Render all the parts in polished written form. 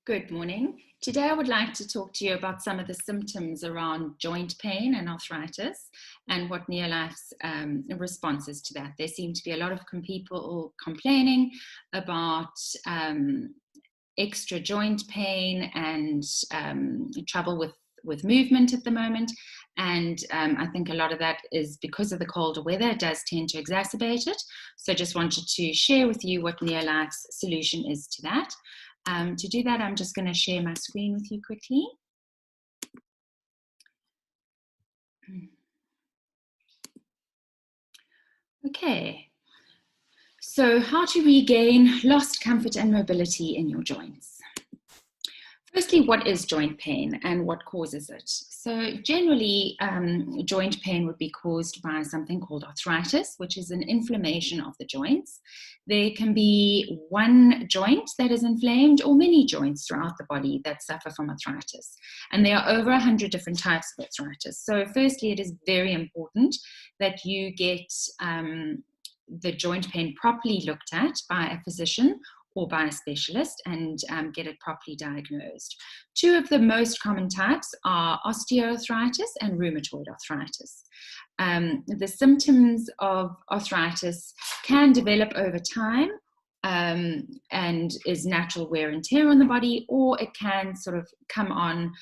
Good morning. Today I would like to talk to you about some of the symptoms around joint pain and arthritis and what NeoLife's responses to that. There seem to be a lot of people complaining about extra joint pain and trouble with movement at the moment. And I think a lot of that is because of the colder weather. It does tend to exacerbate it. So just wanted to share with you what NeoLife's solution is to that. To do that, I'm just going to share my screen with you quickly. Okay, so how to regain lost comfort and mobility in your joints. Firstly, what is joint pain and what causes it? So generally, joint pain would be caused by something called arthritis, which is an inflammation of the joints. There can be one joint that is inflamed or many joints throughout the body that suffer from arthritis. And there are over 100 different types of arthritis. So firstly, it is very important that you get the joint pain properly looked at by a physician or by a specialist and get it properly diagnosed. Two of the most common types are osteoarthritis and rheumatoid arthritis. The symptoms of arthritis can develop over time and is natural wear and tear on the body, or it can sort of come on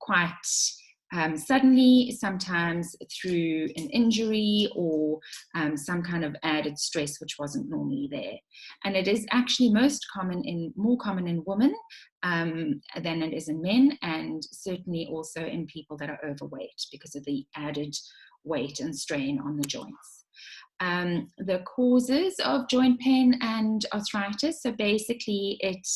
quite suddenly, sometimes through an injury or some kind of added stress which wasn't normally there. And it is actually more common in women than it is in men, and certainly also in people that are overweight because of the added weight and strain on the joints. The causes of joint pain and arthritis, so basically it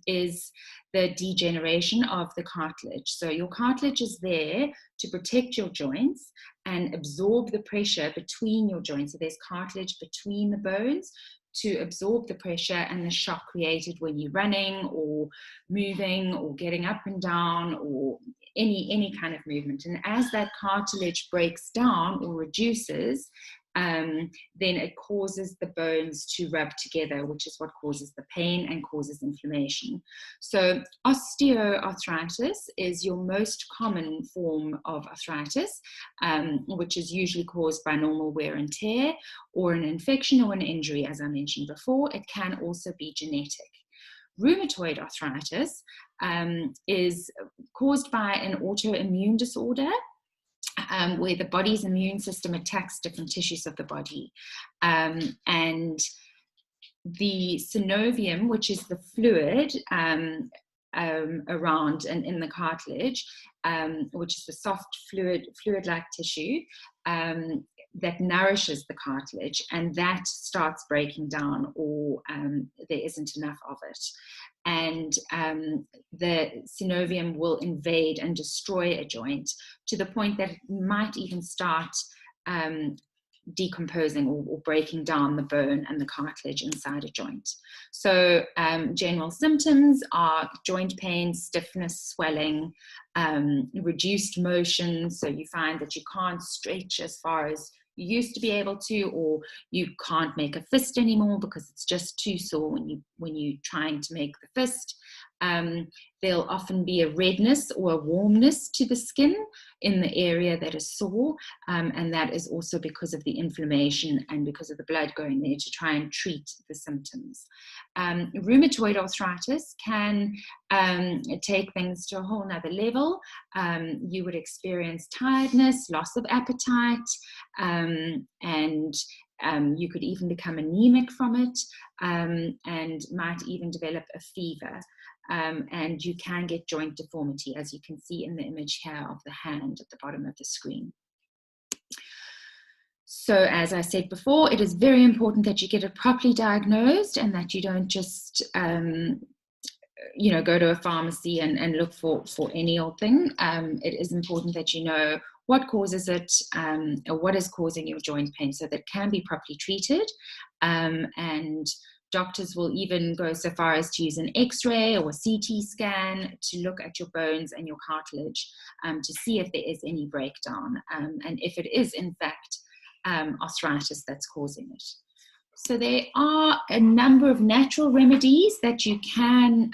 is the degeneration of the cartilage. So your cartilage is there to protect your joints and absorb the pressure between your joints. So there's cartilage between the bones to absorb the pressure and the shock created when you're running or moving or getting up and down or any kind of movement. And as that cartilage breaks down or reduces, then it causes the bones to rub together, which is what causes the pain and causes inflammation. So osteoarthritis is your most common form of arthritis, which is usually caused by normal wear and tear or an infection or an injury, as I mentioned before. It can also be genetic. Rheumatoid arthritis is caused by an autoimmune disorder, where the body's immune system attacks different tissues of the body. And the synovium, which is the fluid around and in the cartilage, which is the soft fluid-like tissue that nourishes the cartilage, and that starts breaking down or there isn't enough of it. And the synovium will invade and destroy a joint to the point that it might even start decomposing or breaking down the bone and the cartilage inside a joint. So general symptoms are joint pain, stiffness, swelling, reduced motion. So you find that you can't stretch as far as you used to be able to, or you can't make a fist anymore because it's just too sore when you're trying to make the fist. There'll often be a redness or a warmness to the skin in the area that is sore, and that is also because of the inflammation and because of the blood going there to try and treat the symptoms. Rheumatoid arthritis can take things to a whole nother level. You would experience tiredness, loss of appetite, and you could even become anemic from it, and might even develop a fever. And you can get joint deformity, as you can see in the image here of the hand at the bottom of the screen. So as I said before, it is very important that you get it properly diagnosed and that you don't just go to a pharmacy and look for any old thing. It is important that you know what causes it, or what is causing your joint pain, so that it can be properly treated. And doctors will even go so far as to use an X-ray or a CT scan to look at your bones and your cartilage to see if there is any breakdown, and if it is in fact arthritis that's causing it. So there are a number of natural remedies that you can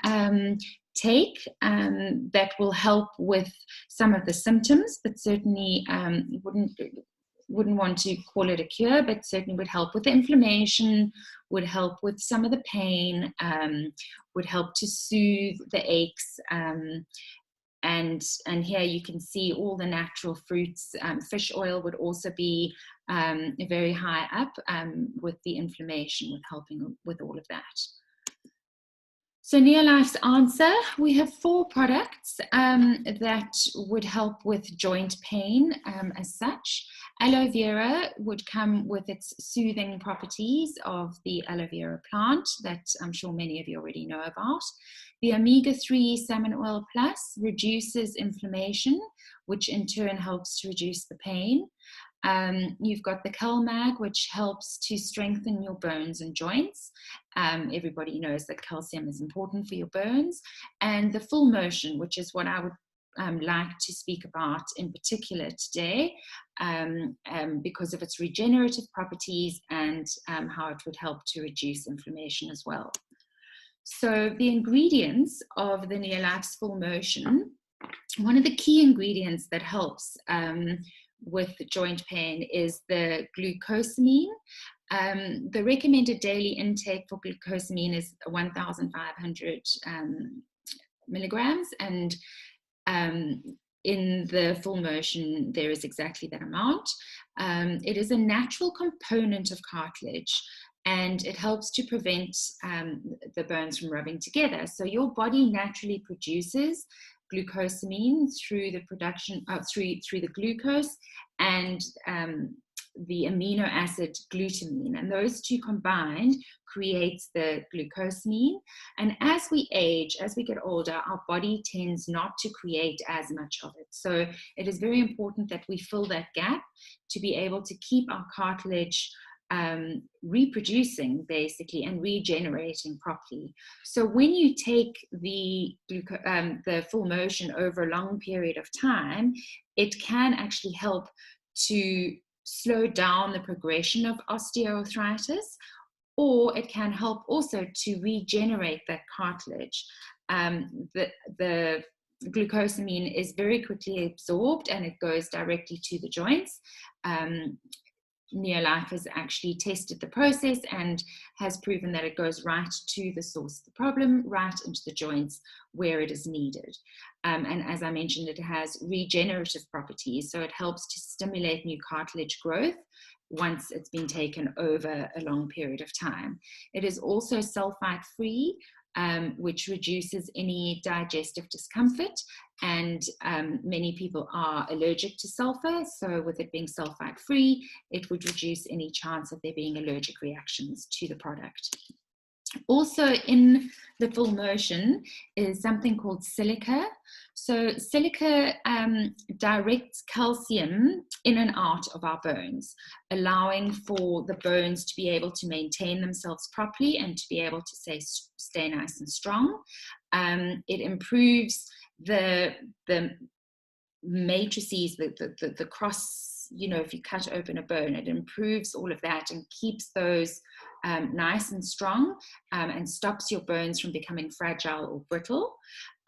take that will help with some of the symptoms, but certainly wouldn't want to call it a cure, but certainly would help with the inflammation, would help with some of the pain, would help to soothe the aches. And here you can see all the natural fruits. Fish oil would also be very high up with the inflammation, with helping with all of that. So NeoLife's answer, we have 4 products that would help with joint pain as such. Aloe vera would come with its soothing properties of the aloe vera plant that I'm sure many of you already know about. The omega-3 salmon oil plus reduces inflammation, which in turn helps to reduce the pain. You've got the CalMag, which helps to strengthen your bones and joints. Everybody knows that calcium is important for your bones. And the Full Motion, which is what I would like to speak about in particular today, because of its regenerative properties and how it would help to reduce inflammation as well. So the ingredients of the NeoLife's Full Motion, one of the key ingredients that helps with joint pain is the glucosamine. The recommended daily intake for glucosamine is 1,500 milligrams, and in the Full Motion there is exactly that amount. It is a natural component of cartilage, and it helps to prevent the bones from rubbing together. So your body naturally produces glucosamine through the production through the glucose and the amino acid glutamine, and those two combined creates the glucosamine. And as we age, as we get older, our body tends not to create as much of it. So it is very important that we fill that gap to be able to keep our cartilage reproducing basically and regenerating properly. So when you take the Full Motion over a long period of time, it can actually help to slow down the progression of osteoarthritis, or it can help also to regenerate that cartilage. The glucosamine is very quickly absorbed and it goes directly to the joints. NeoLife has actually tested the process and has proven that it goes right to the source of the problem, right into the joints where it is needed. And as I mentioned, it has regenerative properties, so it helps to stimulate new cartilage growth once it's been taken over a long period of time. It is also sulfite-free, which reduces any digestive discomfort, and many people are allergic to sulfur, so with it being sulfite-free, it would reduce any chance of there being allergic reactions to the product. Also in the Full Motion is something called silica. So silica directs calcium in and out of our bones, allowing for the bones to be able to maintain themselves properly and to be able to stay nice and strong. It improves the matrices, the cross, you know, if you cut open a bone, it improves all of that and keeps those nice and strong, and stops your bones from becoming fragile or brittle.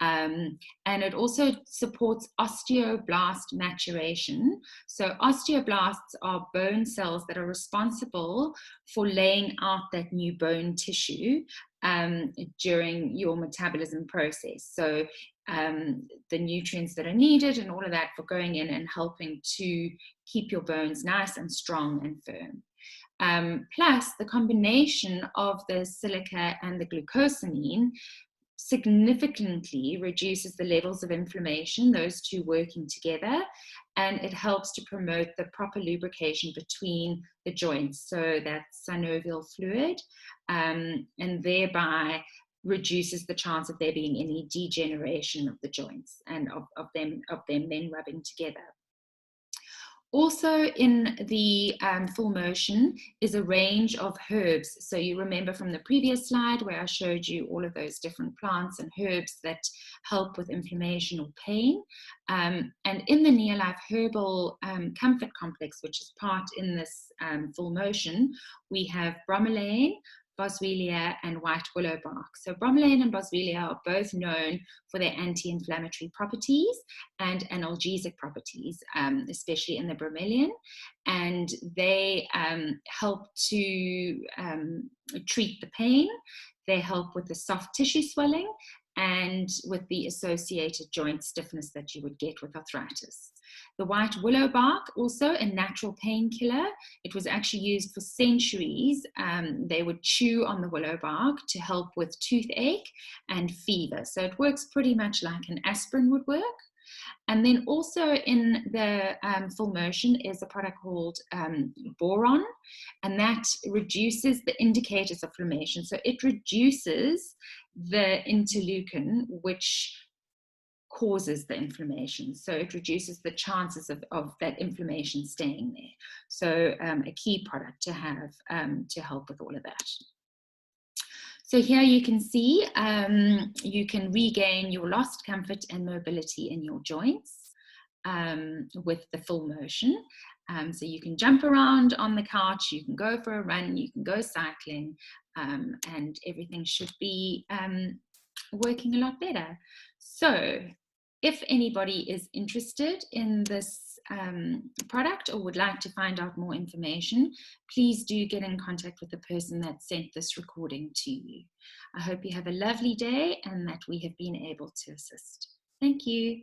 And it also supports osteoblast maturation. So osteoblasts are bone cells that are responsible for laying out that new bone tissue during your metabolism process. So the nutrients that are needed and all of that for going in and helping to keep your bones nice and strong and firm. Plus, the combination of the silica and the glucosamine significantly reduces the levels of inflammation, those two working together, and it helps to promote the proper lubrication between the joints, so that's synovial fluid, and thereby reduces the chance of there being any degeneration of the joints and of them then rubbing together. Also in the full motion is a range of herbs. So you remember from the previous slide where I showed you all of those different plants and herbs that help with inflammation or pain. And in the NeoLife Herbal Comfort Complex, which is part in this full motion, we have bromelain, boswellia, and white willow bark. So bromelain and boswellia are both known for their anti-inflammatory properties and analgesic properties, especially in the bromelain, and they help to treat the pain. They help with the soft tissue swelling and with the associated joint stiffness that you would get with arthritis. The white willow bark, also a natural painkiller. It was actually used for centuries. They would chew on the willow bark to help with toothache and fever. So it works pretty much like an aspirin would work. And then also in the full motion is a product called boron, and that reduces the indicators of inflammation. So it reduces the interleukin, which causes the inflammation. So it reduces the chances of that inflammation staying there. So a key product to have to help with all of that. So here you can see you can regain your lost comfort and mobility in your joints with the full motion. So you can jump around on the couch, you can go for a run, you can go cycling, and everything should be working a lot better. So if anybody is interested in this product or would like to find out more information, please do get in contact with the person that sent this recording to you. I hope you have a lovely day and that we have been able to assist. Thank you.